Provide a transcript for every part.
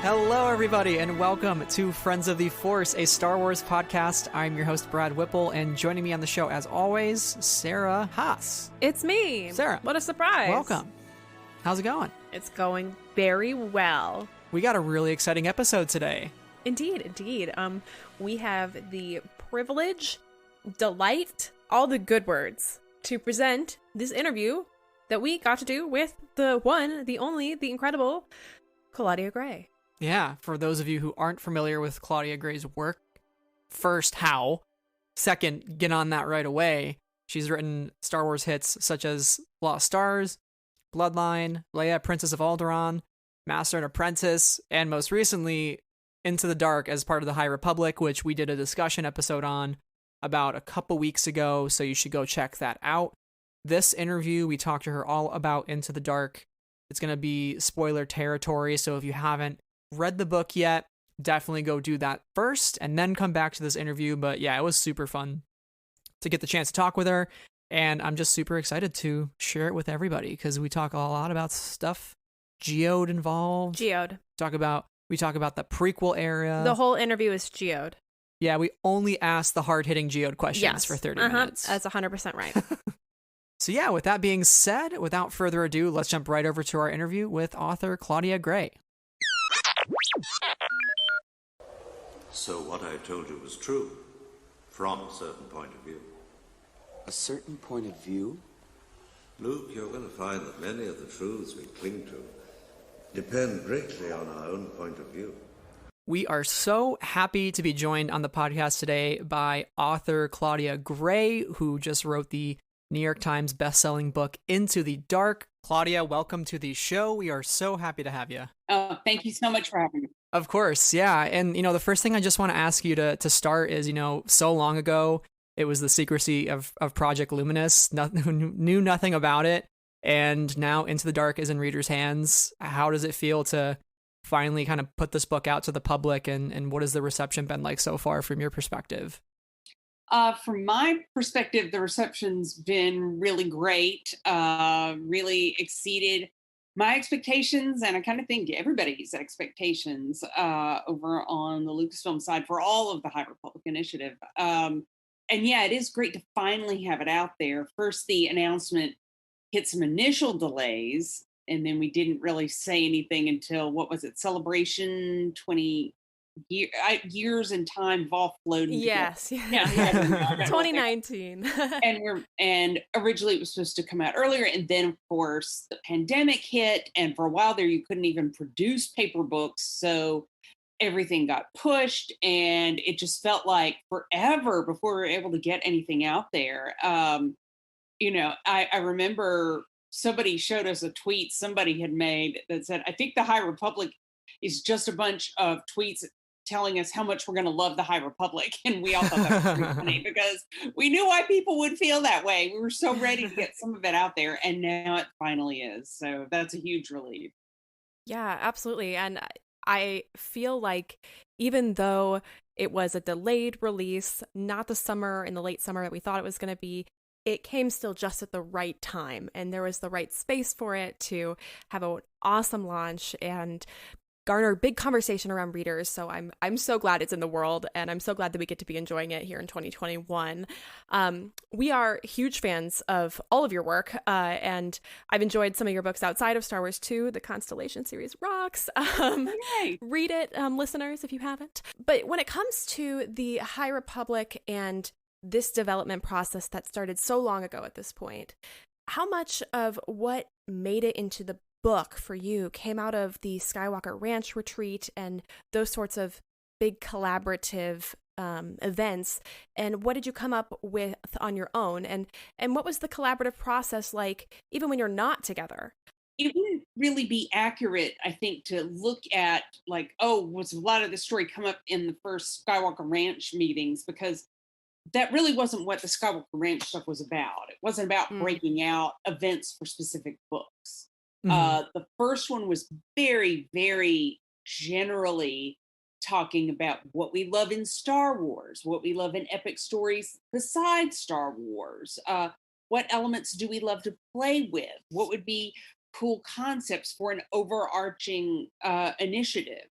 Hello, everybody, and welcome to Friends of the Force, a Star Wars podcast. I'm your host, Brad Whipple, and joining me on the show, as always, Sarah Haas. It's me. Sarah. What a surprise. Welcome. How's it going? It's going very well. We got a really exciting episode today. Indeed. We have the privilege, delight, all the good words to present this interview that we got to do with the one, the only, the incredible Claudia Gray. Yeah, for those of you who aren't familiar with Claudia Gray's work, first, how? Second, get on that right away. She's written Star Wars hits such as Lost Stars, Bloodline, Leia, Princess of Alderaan, Master and Apprentice, and most recently, Into the Dark as part of the High Republic, which we did a discussion episode on about a couple weeks ago, so you should go check that out. This interview, we talked to her all about Into the Dark. It's going to be spoiler territory, so if you haven't read the book yet, definitely go do that first and then come back to this interview. But yeah, it was super fun to get the chance to talk with her, and I'm just super excited to share it with everybody because we talk a lot about stuff Geode involved. Geode. We talk about the prequel era. The whole interview is Geode. Yeah, we only asked the hard-hitting Geode questions for 30 minutes. That's 100% right. So yeah, with that being said, without further ado, let's jump right over to our interview with author Claudia Gray. So what I told you was true, from a certain point of view. A certain point of view? Luke, you're going to find that many of the truths we cling to depend greatly on our own point of view. We are so happy to be joined on the podcast today by author Claudia Gray, who just wrote the New York Times bestselling book Into the Dark. Claudia, welcome to the show. We are so happy to have you. Oh, thank you so much for having me. Of course, yeah. And, the first thing I just want to ask you to start is, so long ago, it was the secrecy of Project Luminous. Knew nothing about it. And now Into the Dark is in readers' hands. How does it feel to finally kind of put this book out to the public? And what has the reception been like so far from your perspective? From my perspective, the reception's been really great, really exceeded my expectations, and I kind of think everybody's expectations over on the Lucasfilm side for all of the High Republic initiative. And yeah, it is great to finally have it out there. First, the announcement hit some initial delays, and then we didn't really say anything until, what was it, Celebration 20 years in time have all floated. Yes. Yeah. 2019. and originally it was supposed to come out earlier, and then of course the pandemic hit, and for a while there you couldn't even produce paper books, so everything got pushed, and it just felt like forever before we were able to get anything out there. I remember somebody showed us a tweet somebody had made that said, I think the High Republic is just a bunch of tweets telling us how much we're going to love the High Republic. And we all thought that was pretty funny because we knew why people would feel that way. We were so ready to get some of it out there, and now it finally is. So that's a huge relief. Yeah, absolutely. And I feel like even though it was a delayed release, not the summer, in the late summer that we thought it was going to be, it came still just at the right time, and there was the right space for it to have an awesome launch and garner big conversation around readers. So I'm so glad it's in the world, and I'm so glad that we get to be enjoying it here in 2021. We are huge fans of all of your work, and I've enjoyed some of your books outside of Star Wars too. The Constellation series rocks. Read it, listeners, if you haven't. But when it comes to the High Republic and this development process that started so long ago at this point, how much of what made it into the book for you came out of the Skywalker Ranch retreat and those sorts of big collaborative events, and what did you come up with on your own, and what was the collaborative process like even when you're not together? It wouldn't really be accurate, I think, to look at was a lot of the story come up in the first Skywalker Ranch meetings, because that really wasn't what the Skywalker Ranch stuff was about. It wasn't about breaking out events for specific books. The first one was very, very generally talking about what we love in Star Wars, what we love in epic stories besides Star Wars. What elements do we love to play with? What would be cool concepts for an overarching initiative?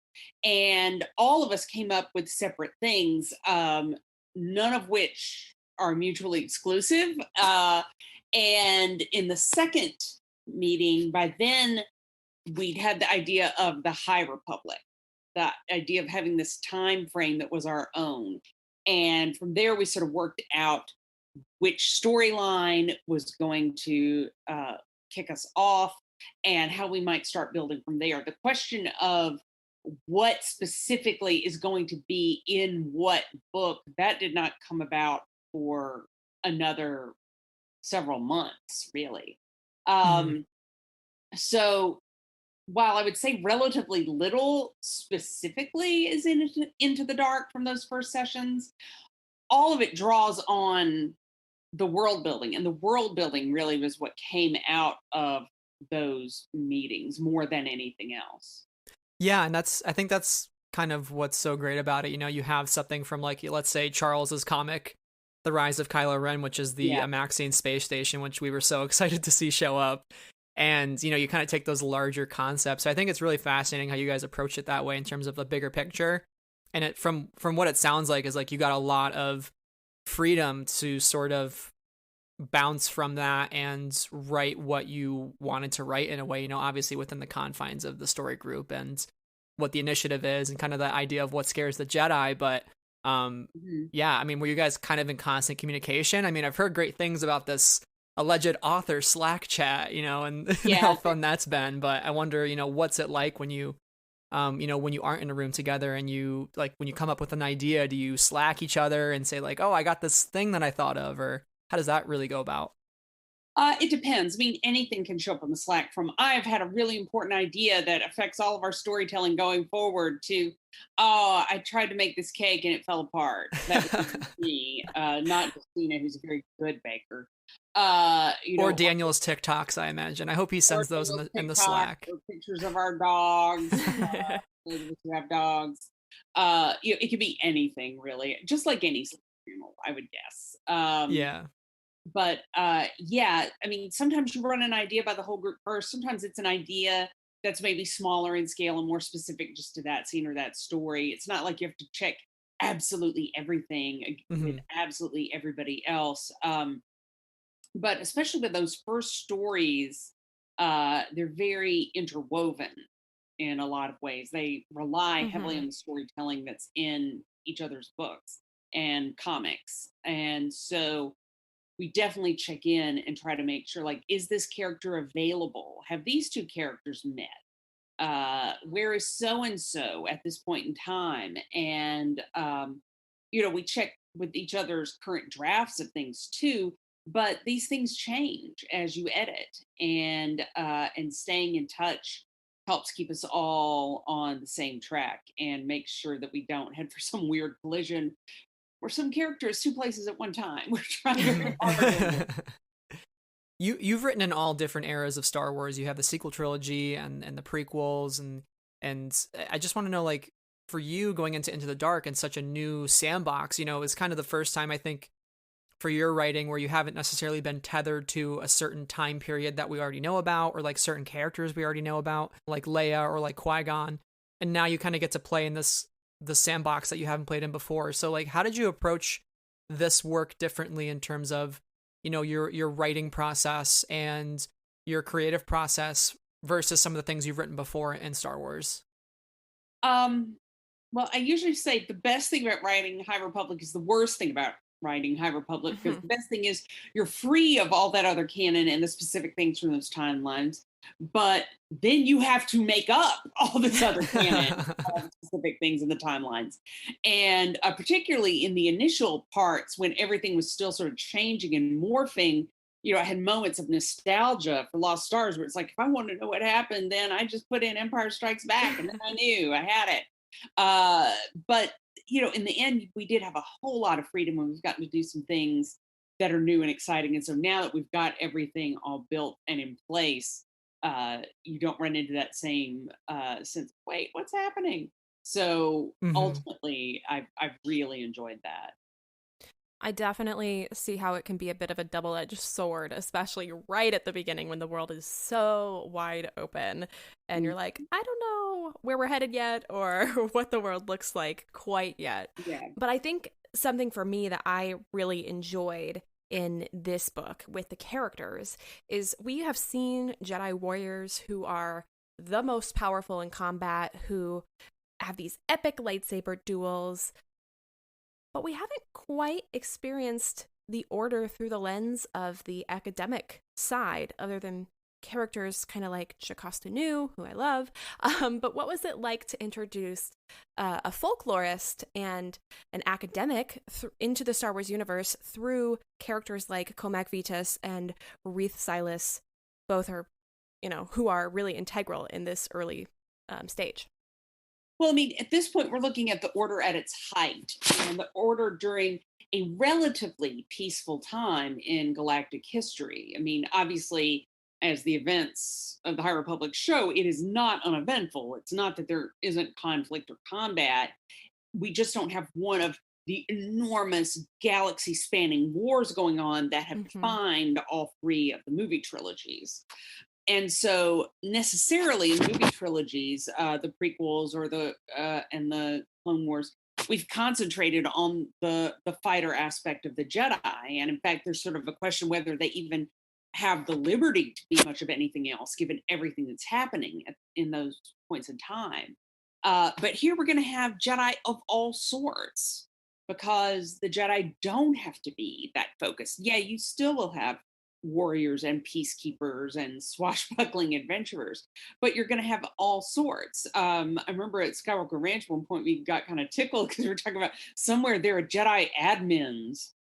and all of us came up with separate things, none of which are mutually exclusive. And in the second meeting, by then, we'd had the idea of the High Republic, the idea of having this time frame that was our own. And from there, we sort of worked out which storyline was going to kick us off and how we might start building from there. The question of what specifically is going to be in what book, that did not come about for another several months, really. So while I would say relatively little specifically is in Into the Dark from those first sessions, all of it draws on the world building, and the world building really was what came out of those meetings more than anything else. Yeah, and I think that's kind of what's so great about it. You know, you have something from, like, let's say Charles's comic, The Rise of Kylo Ren, which is the Amaxian space station, which we were so excited to see show up. And, you know, you kind of take those larger concepts. So I think it's really fascinating how you guys approach it that way in terms of the bigger picture. And it from what it sounds like is like you got a lot of freedom to sort of bounce from that and write what you wanted to write in a way, you know, obviously within the confines of the story group and what the initiative is and kind of the idea of what scares the Jedi. But yeah, I mean, were you guys kind of in constant communication? I mean, I've heard great things about this alleged author Slack chat, you know, and how fun that's been. But I wonder, you know, what's it like when you, you know, when you aren't in a room together and you, like, when you come up with an idea, do you Slack each other and say like, oh, I got this thing that I thought of, or how does that really go about? It depends. I mean, anything can show up on the Slack, from I've had a really important idea that affects all of our storytelling going forward to, oh, I tried to make this cake and it fell apart. That was me, not Christina, who's a very good baker. You know, or Daniel's TikToks, I imagine. I hope he sends those in the Slack. Or pictures of our dogs. We have dogs. You know, it could be anything really, just like any channel, I would guess. Yeah. But yeah, I mean, sometimes you run an idea by the whole group first. Sometimes it's an idea that's maybe smaller in scale and more specific just to that scene or that story. It's not like you have to check absolutely everything with absolutely everybody else. But especially with those first stories, they're very interwoven in a lot of ways. They rely heavily on the storytelling that's in each other's books and comics. And so we definitely check in and try to make sure, like, is this character available? Have these two characters met? Where is so-and-so at this point in time? And, you know, we check with each other's current drafts of things too, but these things change as you edit, and staying in touch helps keep us all on the same track and make sure that we don't head for some weird collision where some character is two places at one time. We're trying very hard. You've written in all different eras of Star Wars. You have the sequel trilogy and the prequels, and I just want to know, like, for you going into the Dark and such a new sandbox, you know, is kind of the first time, I think, for your writing where you haven't necessarily been tethered to a certain time period that we already know about, or like certain characters we already know about, like Leia or like Qui-Gon, and now you kind of get to play in the sandbox that you haven't played in before. So, like, how did you approach this work differently in terms of, you know, your writing process and your creative process versus some of the things you've written before in Star Wars? Well, I usually say the best thing about writing High Republic is the worst thing about writing High Republic, because the best thing is you're free of all that other canon and the specific things from those timelines, but then you have to make up all this other canon, all the specific things in the timelines. And particularly in the initial parts when everything was still sort of changing and morphing, you know, I had moments of nostalgia for Lost Stars where it's like, if I want to know what happened, then I just put in Empire Strikes Back and then I knew I had it. But you know, in the end, we did have a whole lot of freedom when we've gotten to do some things that are new and exciting. And so now that we've got everything all built and in place, you don't run into that same sense, wait, what's happening? So ultimately, I've really enjoyed that. I definitely see how it can be a bit of a double-edged sword, especially right at the beginning when the world is so wide open and you're like, I don't know where we're headed yet or what the world looks like quite yet. Yeah. But I think something for me that I really enjoyed in this book with the characters is we have seen Jedi warriors who are the most powerful in combat, who have these epic lightsaber duels, but we haven't quite experienced the Order through the lens of the academic side, other than characters kind of like Jocasta Nu, who I love. But what was it like to introduce a folklorist and an academic into the Star Wars universe through characters like Comac Vitus and Reath Silas? Both are, who are really integral in this early stage. Well, I mean, at this point, we're looking at the Order at its height, and the Order during a relatively peaceful time in galactic history. I mean, obviously, as the events of the High Republic show, it is not uneventful. It's not that there isn't conflict or combat. We just don't have one of the enormous galaxy-spanning wars going on that have defined all three of the movie trilogies. And so necessarily in movie trilogies, the prequels or and the Clone Wars, we've concentrated on the fighter aspect of the Jedi. And in fact, there's sort of a question whether they even have the liberty to be much of anything else, given everything that's happening in those points in time. But here we're going to have Jedi of all sorts, because the Jedi don't have to be that focused. Yeah, you still will have warriors and peacekeepers and swashbuckling adventurers, but you're going to have all sorts. I remember at Skywalker Ranch one point we got kind of tickled because we were talking about somewhere there are Jedi admins.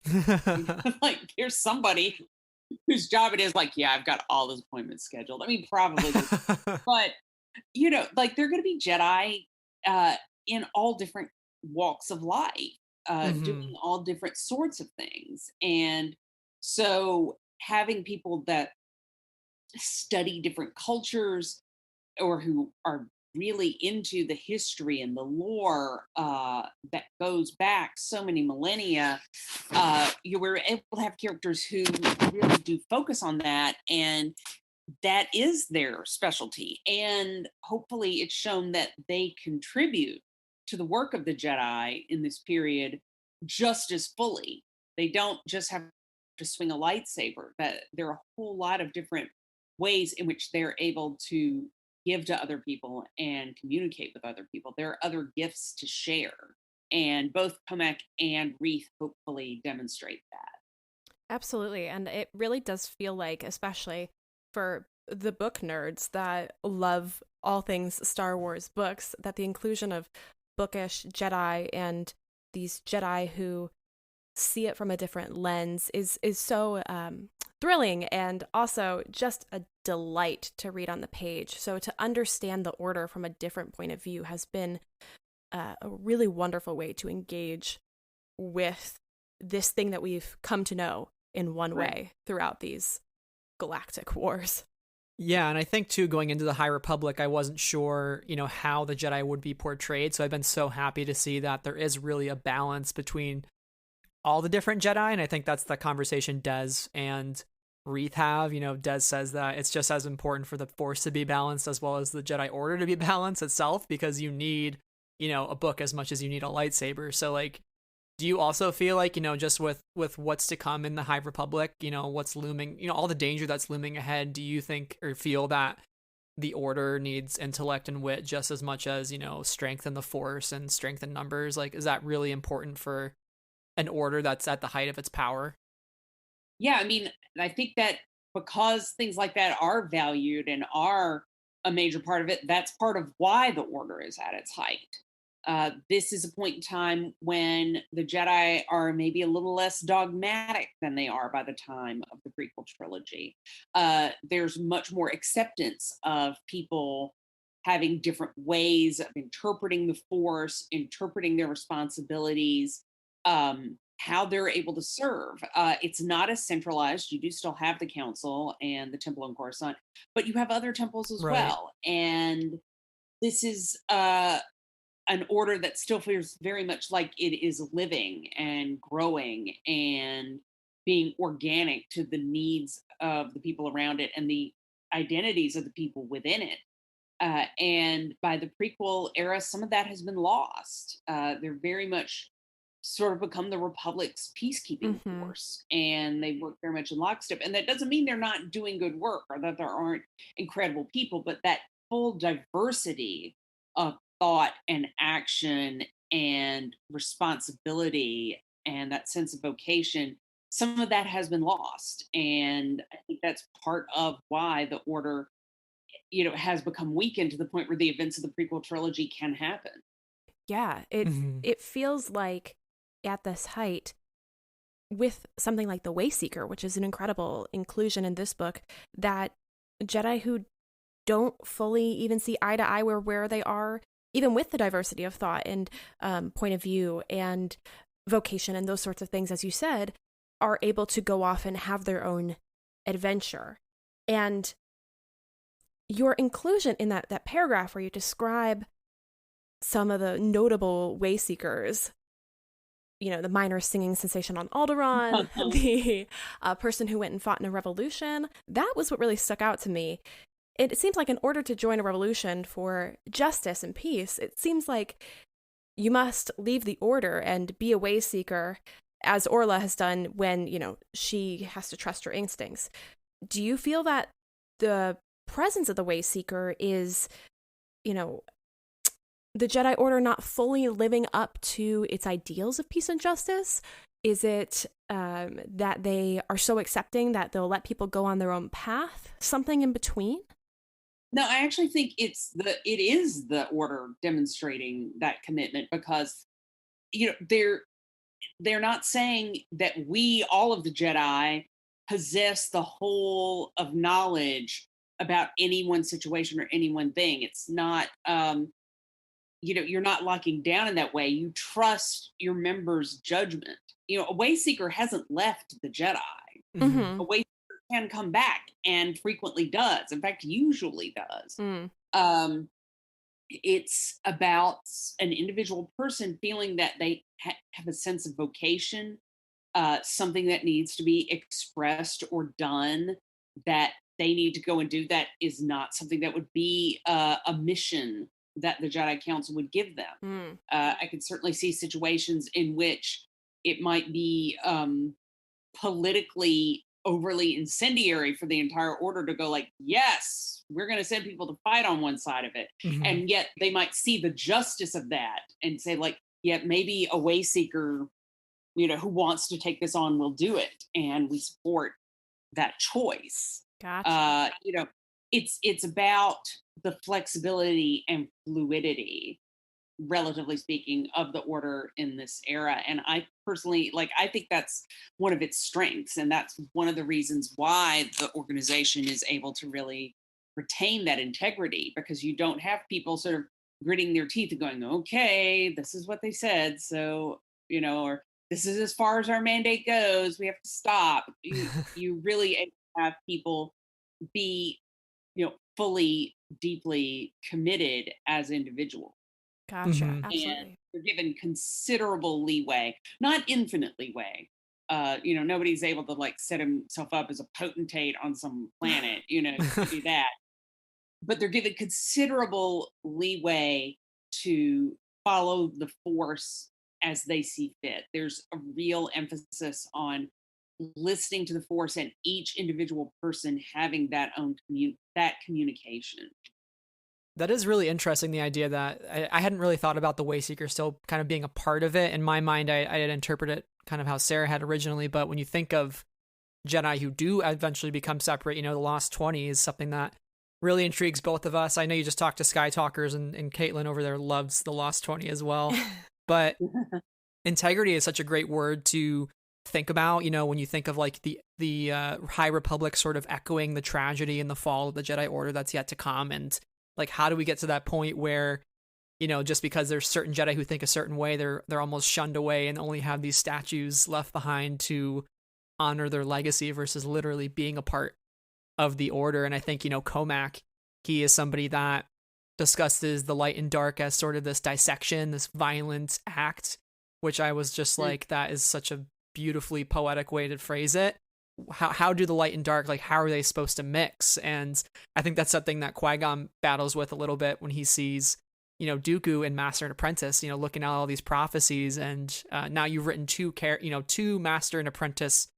Like there's somebody whose job it is like, yeah, I've got all those appointments scheduled. I mean, probably, but like they're going to be Jedi in all different walks of life, doing all different sorts of things. And so having people that study different cultures or who are really into the history and the lore that goes back so many millennia, you were able to have characters who really do focus on that, and that is their specialty. And hopefully it's shown that they contribute to the work of the Jedi in this period just as fully. They don't just have to swing a lightsaber, that there are a whole lot of different ways in which they're able to give to other people and communicate with other people. There are other gifts to share, and both Comac and Reath hopefully demonstrate that. Absolutely. And it really does feel like, especially for the book nerds that love all things Star Wars books, that the inclusion of bookish Jedi and these Jedi who see it from a different lens is so thrilling, and also just a delight to read on the page. So to understand the Order from a different point of view has been a really wonderful way to engage with this thing that we've come to know in one way throughout these galactic wars. Yeah, and I think too, going into the High Republic, I wasn't sure, how the Jedi would be portrayed. So I've been so happy to see that there is really a balance between all the different Jedi, and I think that's the conversation Des and Reath have. Des says that it's just as important for the Force to be balanced as well as the Jedi Order to be balanced itself, because you need, a book as much as you need a lightsaber. So, like, do you also feel like, just with what's to come in the High Republic, what's looming, all the danger that's looming ahead, do you think or feel that the Order needs intellect and wit just as much as, strength in the Force and strength in numbers? Like, is that really important for an Order that's at the height of its power? Yeah, I mean, I think that because things like that are valued and are a major part of it, that's part of why the Order is at its height. This is a point in time when the Jedi are maybe a little less dogmatic than they are by the time of the prequel trilogy. There's much more acceptance of people having different ways of interpreting the Force, interpreting their responsibilities, how they're able to serve. It's not as centralized. You do still have the Council and the Temple on Coruscant, but you have other temples as well. And this is an order that still feels very much like it is living and growing and being organic to the needs of the people around it and the identities of the people within it. And by the prequel era, some of that has been lost. They're very much sort of become the Republic's peacekeeping force, and they work very much in lockstep. And that doesn't mean they're not doing good work or that there aren't incredible people, but that full diversity of thought and action and responsibility and that sense of vocation, some of that has been lost. And I think that's part of why the order, has become weakened to the point where the events of the prequel trilogy can happen. Yeah, it feels like at this height, with something like the Wayseeker, which is an incredible inclusion in this book, that Jedi who don't fully even see eye to eye where they are, even with the diversity of thought and point of view and vocation and those sorts of things, as you said, are able to go off and have their own adventure. And your inclusion in that paragraph where you describe some of the notable Wayseekers, the minor singing sensation on Alderaan, the person who went and fought in a revolution, that was what really stuck out to me. It seems like in order to join a revolution for justice and peace, it seems like you must leave the order and be a Wayseeker, as Orla has done when, she has to trust her instincts. Do you feel that the presence of the Wayseeker is, the Jedi Order not fully living up to its ideals of peace and justice? Is it that they are so accepting that they'll let people go on their own path? Something in between? No, I actually think it is the Order demonstrating that commitment, because they're not saying that we, all of the Jedi, possess the whole of knowledge about any one situation or any one thing. It's not you're not locking down in that way. You trust your members' judgment. A Wayseeker hasn't left the Jedi. Mm-hmm. A Wayseeker can come back and frequently does. In fact, usually does. It's about an individual person feeling that they have a sense of vocation, something that needs to be expressed or done, that they need to go and do, that is not something that would be a mission that the Jedi Council would give them. I could certainly see situations in which it might be politically overly incendiary for the entire order to go like, yes, we're going to send people to fight on one side of it. And yet they might see the justice of that and say like, yeah, maybe a Wayseeker, who wants to take this on will do it. And we support that choice. Gotcha. It's about the flexibility and fluidity, relatively speaking, of the order in this era. And I personally, I think that's one of its strengths. And that's one of the reasons why the organization is able to really retain that integrity, because you don't have people sort of gritting their teeth and going, okay, this is what they said. So, or this is as far as our mandate goes. We have to stop. You really have people be, fully, deeply committed as individuals. Gotcha. Mhm. Absolutely. And they're given considerable leeway, not infinite leeway. Nobody's able to set himself up as a potentate on some planet, to do that. But they're given considerable leeway to follow the Force as they see fit. There's a real emphasis on listening to the Force and each individual person having that own communication. That is really interesting, the idea that I hadn't really thought about the Wayseeker still kind of being a part of it. In my mind, I had interpreted it kind of how Sarah had originally, but when you think of Jedi who do eventually become separate, the Lost 20 is something that really intrigues both of us. I know you just talked to Sky Talkers, and Caitlin over there loves the Lost 20 as well. But integrity is such a great word to think about, when you think of the High Republic sort of echoing the tragedy and the fall of the Jedi Order that's yet to come. And how do we get to that point where, just because there's certain Jedi who think a certain way, they're almost shunned away and only have these statues left behind to honor their legacy versus literally being a part of the Order. And I think, Comac, he is somebody that discusses the light and dark as sort of this dissection, this violent act, which I was just like, that is such a beautifully poetic way to phrase it. How do the light and dark, like, how are they supposed to mix? And I think that's something that Qui-Gon battles with a little bit when he sees, you know, Dooku in Master and Apprentice, you know, looking at all these prophecies, and now you've written two Master and Apprentice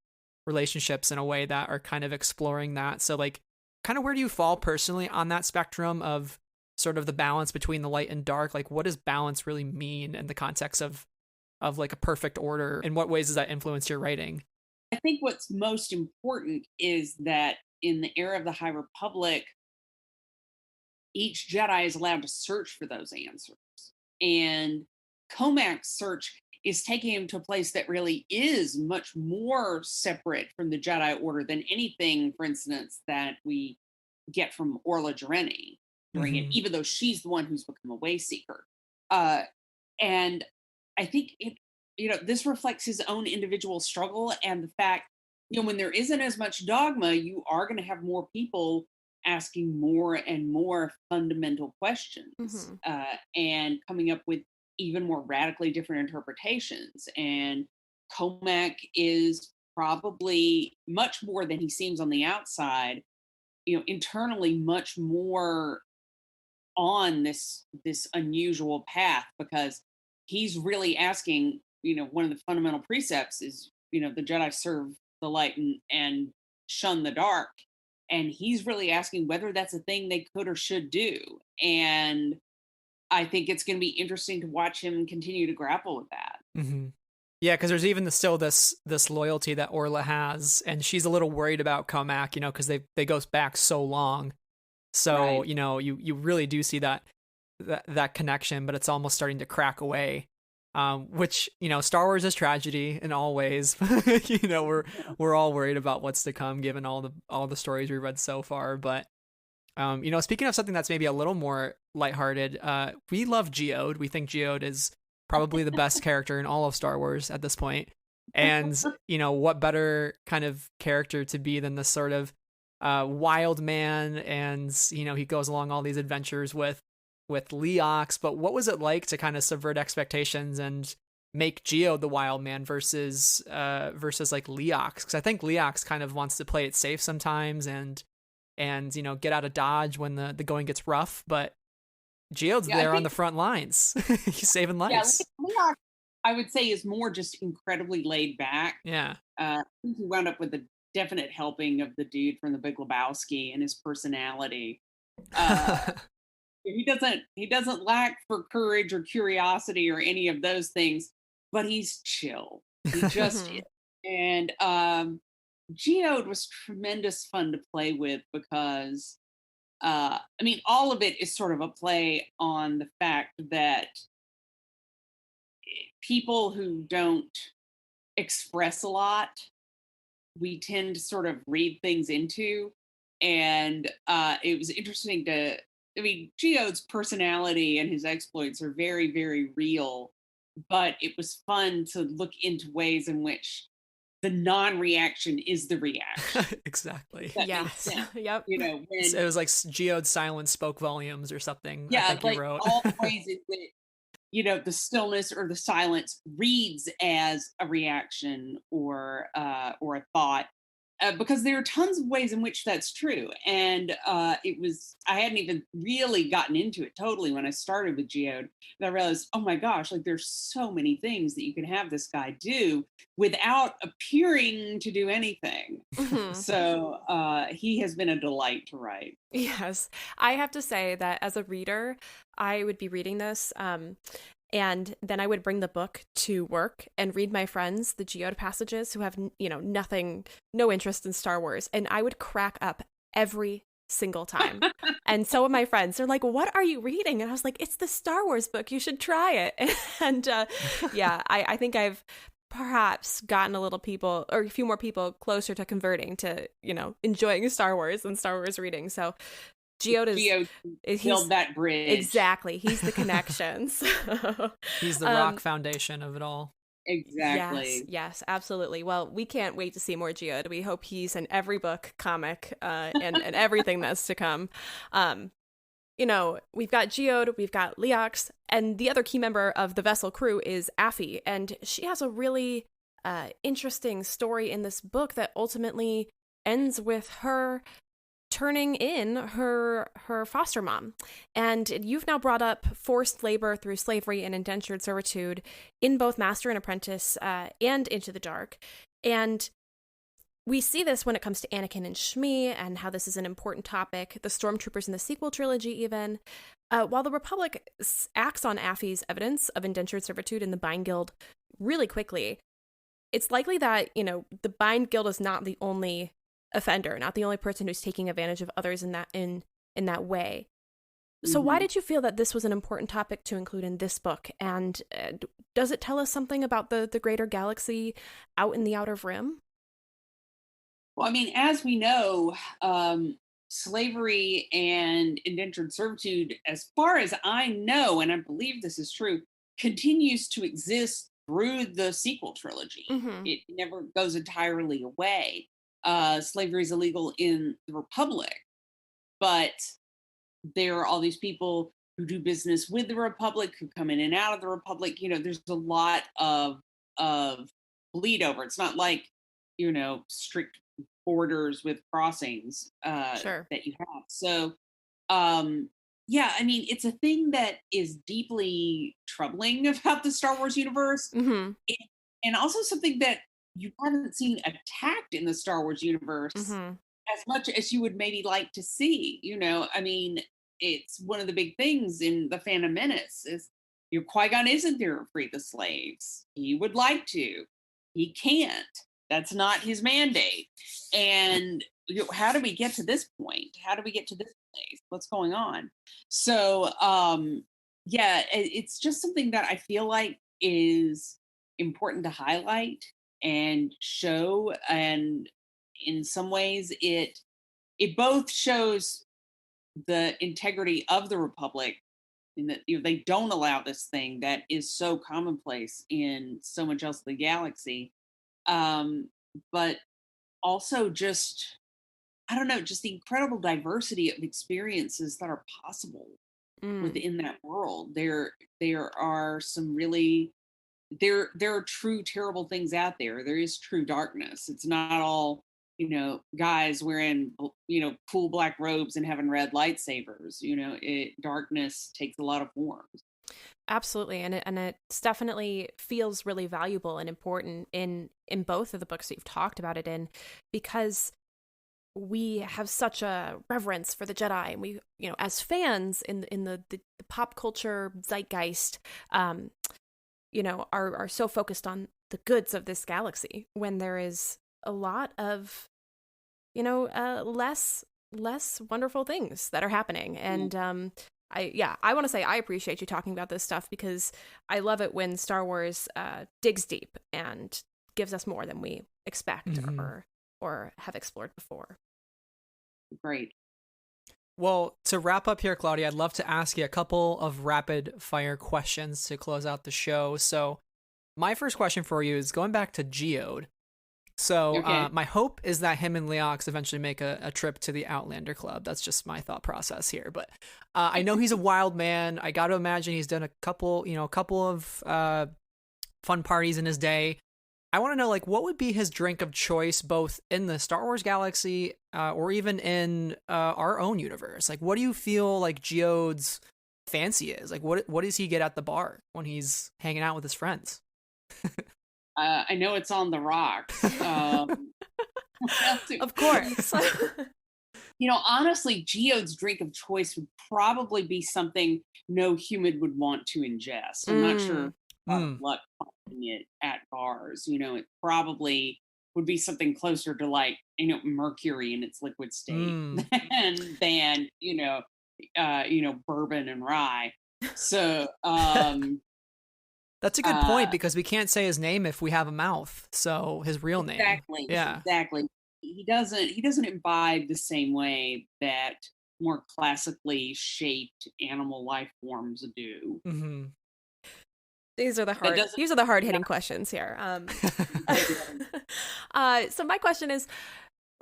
relationships in a way that are kind of exploring that. So, like, kind of where do you fall personally on that spectrum of sort of the balance between the light and dark? Like, what does balance really mean in the context of like a perfect order? In what ways does that influence your writing? I think what's most important is that in the era of the High Republic, each Jedi is allowed to search for those answers. And Comac's search is taking him to a place that really is much more separate from the Jedi Order than anything, for instance, that we get from Orla Jareni during it, even though she's the one who's become a way seeker. And I think this reflects his own individual struggle, and the fact, when there isn't as much dogma, you are going to have more people asking more and more fundamental questions, and coming up with even more radically different interpretations. And Comac is probably much more than he seems on the outside, internally much more on this unusual path, because he's really asking, one of the fundamental precepts is, the Jedi serve the light and shun the dark. And he's really asking whether that's a thing they could or should do. And I think it's going to be interesting to watch him continue to grapple with that. Yeah, because there's even still this loyalty that Orla has, and she's a little worried about Comac, because they go back so long. So, Right. You really do see that connection, but it's almost starting to crack away. Which, Star Wars is tragedy in all ways. We're all worried about what's to come, given all the stories we've read so far. But speaking of something that's maybe a little more lighthearted, we love Geode. We think Geode is probably the best character in all of Star Wars at this point. And what better kind of character to be than this sort of wild man? And he goes along all these adventures with Leox. But what was it like to kind of subvert expectations and make Geode the wild man versus like Leox? Because I think Leox kind of wants to play it safe sometimes and get out of Dodge when the going gets rough, but Geode's there on the front lines. He's saving lives. Yeah, Leox, I would say, is more just incredibly laid back. Yeah. I think he wound up with a definite helping of the dude from The Big Lebowski and his personality. He doesn't lack for courage or curiosity or any of those things, but he's chill. He just is. And Geode was tremendous fun to play with because, all of it is sort of a play on the fact that people who don't express a lot, we tend to sort of read things into. And it was interesting Geode's personality and his exploits are very, very real, but it was fun to look into ways in which the non-reaction is the reaction. Exactly. Yes. Yep. When it was like Geode's silence spoke volumes or something. Yeah, I think like you wrote. all the ways in which the stillness or the silence reads as a reaction or a thought, because there are tons of ways in which that's true. And I hadn't even really gotten into it totally when I started with Geode, and I realized, oh my gosh, like there's so many things that you can have this guy do without appearing to do anything. So he has been a delight to write. Yes. I have to say that as a reader, I would be reading this, and then I would bring the book to work and read my friends the Geode passages who have, no interest in Star Wars. And I would crack up every single time. And so would my friends. They're like, what are you reading? And I was like, it's the Star Wars book. You should try it. And I think I've perhaps gotten a few more people closer to converting to, enjoying Star Wars and Star Wars reading. So Geode build that bridge. Exactly. He's the connections. He's the rock foundation of it all. Exactly. Yes, absolutely. Well, we can't wait to see more Geode. We hope he's in every book, comic, and everything that's to come. you know, we've got Geode, we've got Leox, and the other key member of the vessel crew is Affy, and she has a really interesting story in this book that ultimately ends with her turning in her foster mom. And you've now brought up forced labor through slavery and indentured servitude in both Master and Apprentice and Into the Dark. And we see this when it comes to Anakin and Shmi and how this is an important topic, the stormtroopers in the sequel trilogy even. While the Republic acts on Affy's evidence of indentured servitude in the Bind Guild really quickly, it's likely that, you know, the Bind Guild is not the only offender, not the only person who's taking advantage of others in that way. So why did you feel that this was an important topic to include in this book? And does it tell us something about the greater galaxy out in the Outer Rim? Well, I mean, as we know, slavery and indentured servitude, as far as I know, and I believe this is true, continues to exist through the sequel trilogy. It never goes entirely away. Slavery is illegal in the Republic, but there are all these people who do business with the Republic, who come in and out of the Republic. You know, there's a lot of bleed over. It's not like, you know, strict borders with crossings Sure. that you have. So, yeah, I mean, it's a thing that is deeply troubling about the Star Wars universe, and also something that you haven't seen attacked in the Star Wars universe as much as you would maybe like to see. You know, I mean, it's one of the big things in the Phantom Menace is your Qui-Gon isn't there to free the slaves. He would like to. He can't. That's not his mandate. And you know, how do we get to this point? How do we get to this place? What's going on? So, yeah, it's just something that I feel like is important to highlight and show. And in some ways, it both shows the integrity of the Republic in that, you know, they don't allow this thing that is so commonplace in so much else of the galaxy. But also just, I don't know, just the incredible diversity of experiences that are possible within that world. There are some really, there are true terrible things out there. There is true darkness. It's not all, you know, guys wearing, you know, cool black robes and having red lightsabers. You know, darkness takes a lot of forms. Absolutely, and it definitely feels really valuable and important in both of the books that you've talked about it in, because we have such a reverence for the Jedi, and we, you know, as fans in the pop culture zeitgeist, you know, are so focused on the goods of this galaxy when there is a lot of, you know, less wonderful things that are happening, and I want to say I appreciate you talking about this stuff, because I love it when Star Wars digs deep and gives us more than we expect or have explored before. Great. Well, to wrap up here, Claudia, I'd love to ask you a couple of rapid fire questions to close out the show. So my first question for you is going back to Geode. So my hope is that him and Leox eventually make a trip to the Outlander Club. That's just my thought process here. But I know he's a wild man. I got to imagine he's done a couple of fun parties in his day. I want to know, like, what would be his drink of choice, both in the Star Wars galaxy or even in our own universe? Like, what do you feel like Geode's fancy is? Like, what does he get at the bar when he's hanging out with his friends? I know it's on the rocks. Of course. You know, honestly, Geode's drink of choice would probably be something no human would want to ingest. I'm not sure luck finding it at bars. You know, it probably would be something closer to, like, you know, mercury in its liquid state than you know, bourbon and rye. So that's a good point, because we can't say his name if we have a mouth. So his real name. Exactly. He doesn't imbibe the same way that more classically shaped animal life forms do. These are the hard hitting questions here. So my question is,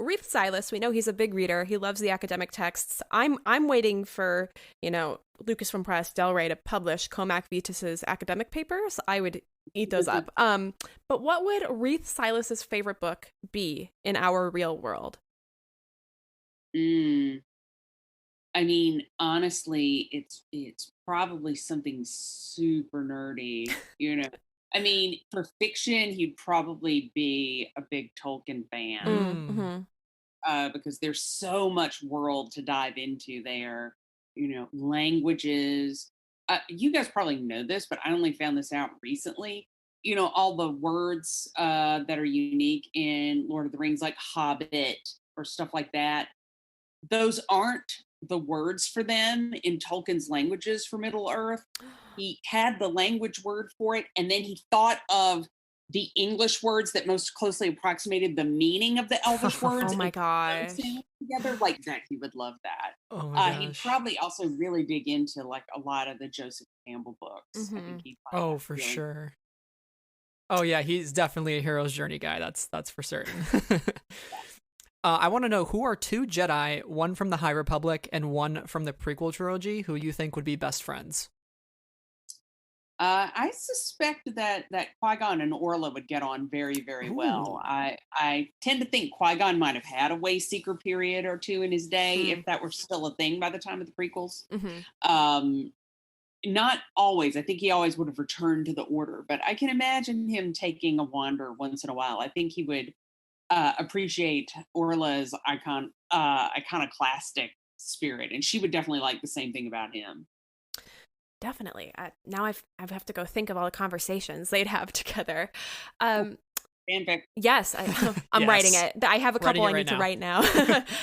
Reith Silas, we know he's a big reader. He loves the academic texts. I'm waiting for, Lucasfilm Press, Del Rey to publish Comac Vitus's academic papers. I would eat those up. But what would Reith Silas's favorite book be in our real world? I mean, honestly, it's probably something super nerdy, I mean, for fiction, he'd probably be a big Tolkien fan. Because there's so much world to dive into there, languages. You guys probably know this, but I only found this out recently. All the words that are unique in Lord of the Rings, like Hobbit or stuff like that. Those aren't the words for them in Tolkien's languages for Middle Earth. He had the language word for it, and then he thought of the English words that most closely approximated the meaning of the Elvish words. Oh my gosh. Together like that, he would love that. Oh my gosh. He'd probably also really dig into like a lot of the Joseph Campbell books. I think he'd find that for really sure. Oh yeah, he's definitely a hero's journey guy. That's for certain. I want to know, who are 2 Jedi, one from the High Republic and one from the prequel trilogy, who you think would be best friends? I suspect that Qui-Gon and Orla would get on very, very well. I tend to think Qui-Gon might have had a way seeker period or 2 in his day, if that were still a thing by the time of the prequels. Not always. I think he always would have returned to the Order, but I can imagine him taking a wander once in a while. I think he would appreciate Orla's iconoclastic spirit, and she would definitely like the same thing about him. Definitely. Now I have to go think of all the conversations they'd have together. Fanfic. Yes, I'm writing it. I have a couple I need to write now.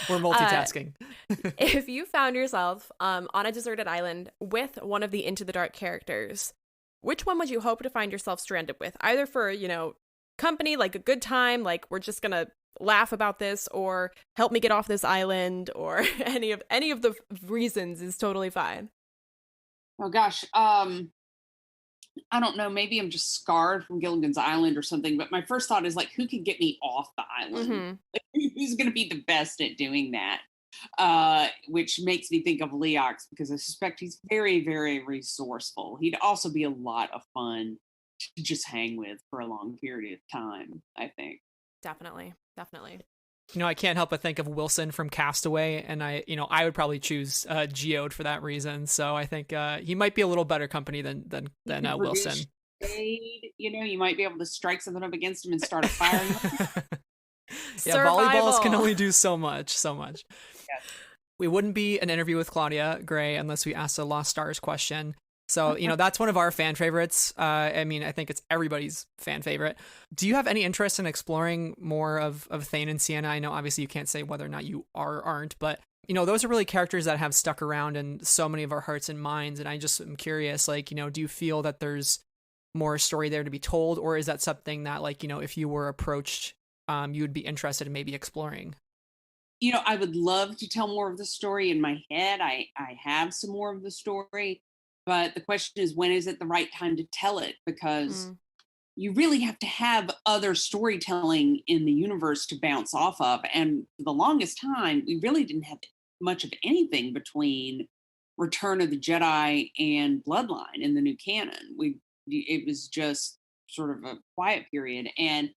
We're multitasking. If you found yourself on a deserted island with one of the Into the Dark characters, which one would you hope to find yourself stranded with? Either for, company, like a good time, like we're just gonna laugh about this, or help me get off this island, or any of the reasons is totally fine. Oh gosh, I don't know, maybe I'm just scarred from Gilligan's Island or something, but my first thought is like, who can get me off the island? Like, who's going to be the best at doing that? Which makes me think of Leox, because I suspect he's very, very resourceful. He'd also be a lot of fun to just hang with for a long period of time, I think. Definitely. I can't help but think of Wilson from Castaway, and I would probably choose Geode for that reason. So I think he might be a little better company than Wilson. You might be able to strike something up against him and start a fire. Yeah, volleyballs can only do so much. Yes. We wouldn't be an interview with Claudia Gray unless we asked a Lost Stars question. So, that's one of our fan favorites. I mean, I think it's everybody's fan favorite. Do you have any interest in exploring more of Thane and Sienna? I know obviously you can't say whether or not you are or aren't, but, those are really characters that have stuck around in so many of our hearts and minds. And I just am curious, like, do you feel that there's more story there to be told? Or is that something that, like, if you were approached, you would be interested in maybe exploring? I would love to tell more of the story in my head. I have some more of the story. But the question is, when is it the right time to tell it? Because you really have to have other storytelling in the universe to bounce off of. And for the longest time, we really didn't have much of anything between Return of the Jedi and Bloodline in the new canon. It was just sort of a quiet period. And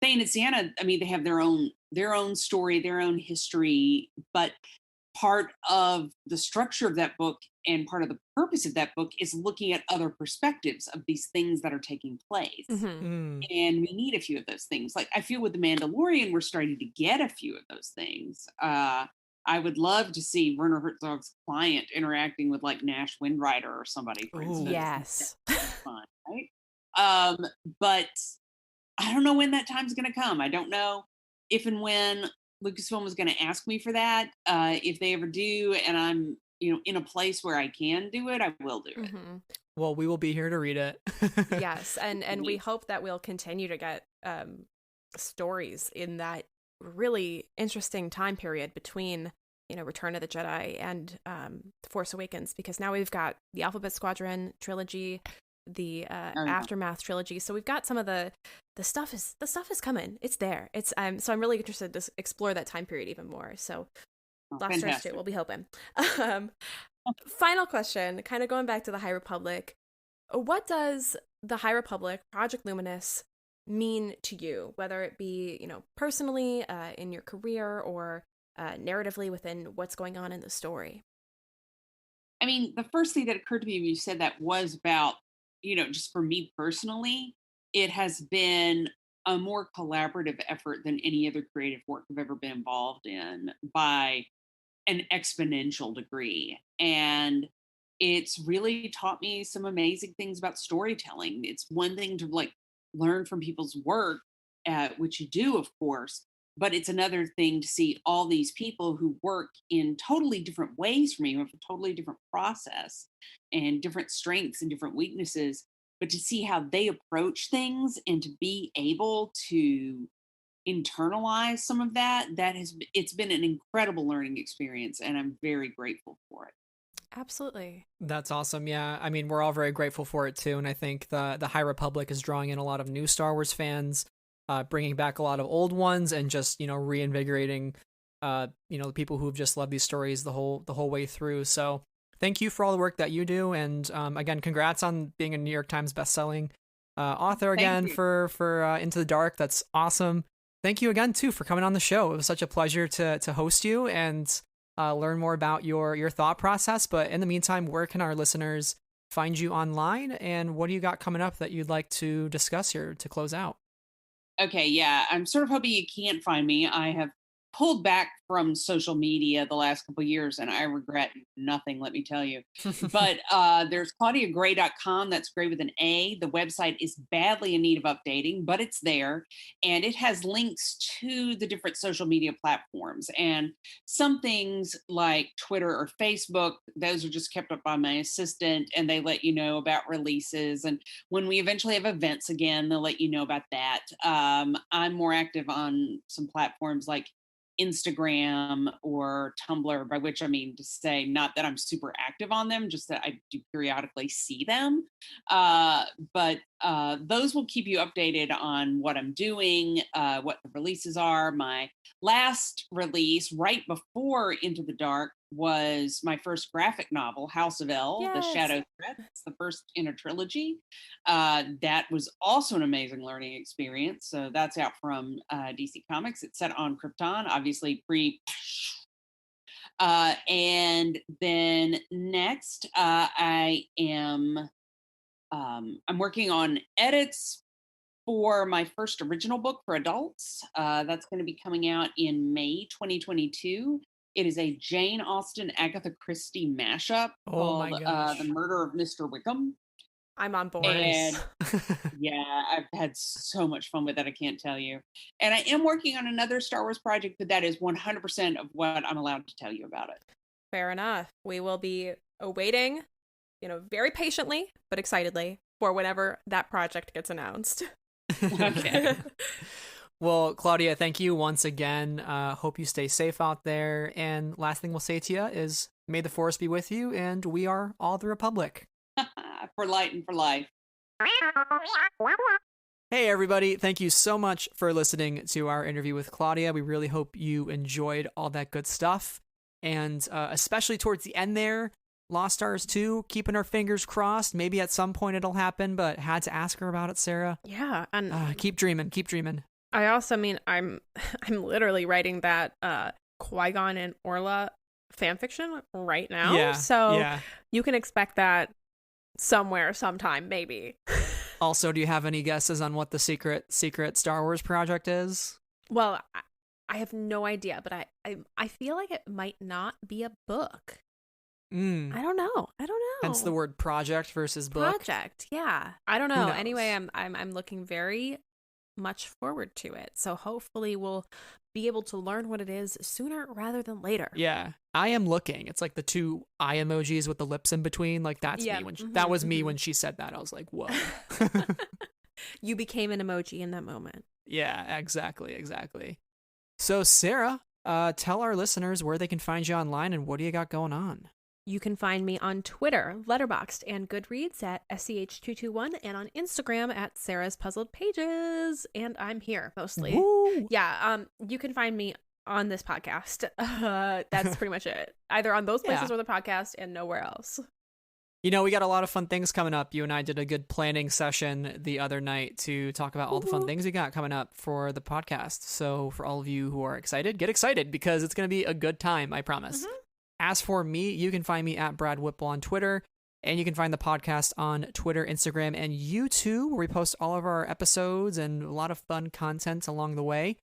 Thane and Sienna, I mean, they have their own story, their own history, but part of the structure of that book and part of the purpose of that book is looking at other perspectives of these things that are taking place. And we need a few of those things. Like, I feel with The Mandalorian, we're starting to get a few of those things. I would love to see Werner Herzog's client interacting with like Nash Windrider or somebody, for instance. Yes. Fun, right? But I don't know when that time's going to come. I don't know if and when Lucasfilm is going to ask me for that. If they ever do, and I'm in a place where I can do it, I will do it. Well, we will be here to read it. Yes, and we hope that we'll continue to get stories in that really interesting time period between Return of the Jedi and The Force Awakens, because now we've got the Alphabet Squadron trilogy, the yeah. Aftermath trilogy. So we've got some of the stuff is coming. It's there. It's so I'm really interested to explore that time period even more. So Lost Stars Fantastic. 2, we'll be hoping. Final question, kind of going back to the High Republic. What does the High Republic, Project Luminous, mean to you, whether it be, you know, personally, in your career, or narratively within what's going on in the story? I mean, the first thing that occurred to me when you said that was about, you know, just for me personally, it has been a more collaborative effort than any other creative work I've ever been involved in by an exponential degree. And it's really taught me some amazing things about storytelling. It's one thing to like learn from people's work, which you do, of course, but it's another thing to see all these people who work in totally different ways from me, with a totally different process and different strengths and different weaknesses, but to see how they approach things and to be able to internalize some of that, it's been an incredible learning experience, and I'm very grateful for it. Absolutely. That's awesome. Yeah, I mean, we're all very grateful for it too, and I think the High Republic is drawing in a lot of new Star Wars fans, bringing back a lot of old ones, and just, you know, reinvigorating, you know, the people who've just loved these stories the whole way through. So thank you for all the work that you do, and again, congrats on being a New York Times bestselling author again for Into the Dark. That's awesome. Thank you again too for coming on the show. It was such a pleasure to host you and learn more about your thought process. But in the meantime, where can our listeners find you online, and what do you got coming up that you'd like to discuss here to close out? Okay, yeah, I'm sort of hoping you can't find me. I have pulled back from social media the last couple of years, and I regret nothing, let me tell you. But there's claudiagray.com. That's Gray with an A. The website is badly in need of updating, but it's there, and it has links to the different social media platforms. And some things like Twitter or Facebook, those are just kept up by my assistant, and they let you know about releases. And when we eventually have events again, they'll let you know about that. I'm more active on some platforms like Instagram or Tumblr, by which I mean to say not that I'm super active on them, just that I do periodically see them. But those will keep you updated on what I'm doing, what the releases are. My last release right before Into the Dark was my first graphic novel, House of L, The Yes. Shadow Threat. It's the first in a trilogy. That was also an amazing learning experience. So that's out from DC Comics. It's set on Krypton, obviously pre. And then next, I'm working on edits for my first original book for adults. That's going to be coming out in May 2022. It is a Jane Austen, Agatha Christie mashup Oh my called gosh. The Murder of Mr. Wickham. I'm on board. And yeah, I've had so much fun with that, I can't tell you. And I am working on another Star Wars project, but that is 100% of what I'm allowed to tell you about it. Fair enough. We will be awaiting, you know, very patiently but excitedly for whenever that project gets announced. Okay. Well, Claudia, thank you once again. Hope you stay safe out there. And last thing we'll say to you is, may the Force be with you, and we are all the Republic. For light and for life. Hey, everybody. Thank you so much for listening to our interview with Claudia. We really hope you enjoyed all that good stuff. And especially towards the end there, Lost Stars 2, keeping our fingers crossed. Maybe at some point it'll happen, but had to ask her about it, Sarah. Yeah, and Keep dreaming. Keep dreaming. I also mean I'm literally writing that Qui-Gon and Orla fanfiction right now. Yeah, so yeah. You can expect that somewhere, sometime, maybe. Also, do you have any guesses on what the secret Star Wars project is? Well, I have no idea, but I feel like it might not be a book. I don't know. Hence the word project versus book. Project, yeah. I don't know. Anyway, I'm looking very much forward to it. So hopefully we'll be able to learn what it is sooner rather than later. Yeah, I am looking. It's like the two eye emojis with the lips in between. Like that's me that was me when she said that. I was like, whoa. You became an emoji in that moment. Yeah, exactly. So Sarah, tell our listeners where they can find you online and what do you got going on? You can find me on Twitter, Letterboxd, and Goodreads at SCH221, and on Instagram at Sarah's Puzzled Pages. And I'm here mostly. Woo! Yeah, you can find me on this podcast. That's pretty much it. Either on those places or the podcast, and nowhere else. You know, we got a lot of fun things coming up. You and I did a good planning session the other night to talk about all the fun things we got coming up for the podcast. So for all of you who are excited, get excited because it's going to be a good time, I promise. As for me, you can find me at Brad Whipple on Twitter, and you can find the podcast on Twitter, Instagram, and YouTube, where we post all of our episodes and a lot of fun content along the way.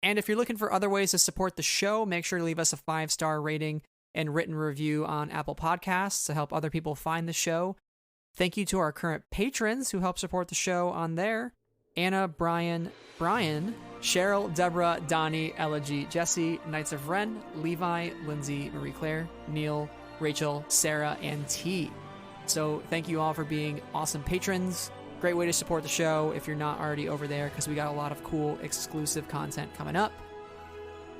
And if you're looking for other ways to support the show, make sure to leave us a 5-star rating and written review on Apple Podcasts to help other people find the show. Thank you to our current patrons who help support the show on there. Anna, Bryan, Cheryl, Deborah, Donnie, Elegy, Jessi, Knights of Ren, Levi, Lindsay, Marie Claire, Neil, Rachel, Sarah, and T. So thank you all for being awesome patrons. Great way to support the show if you're not already over there, because we got a lot of cool exclusive content coming up.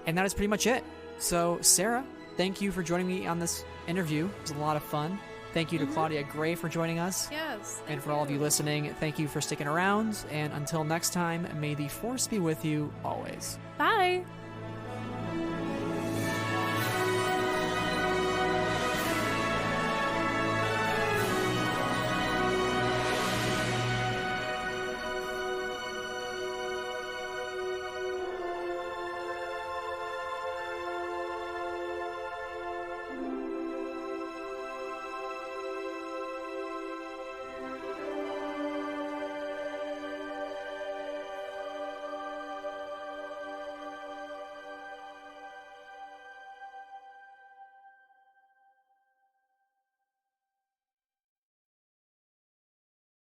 And that is pretty much it. So Sarah, thank you for joining me on this interview. It was a lot of fun. Thank you to Claudia Gray for joining us. Yes. And for all of you listening, thank you for sticking around. And until next time, may the Force be with you always. Bye.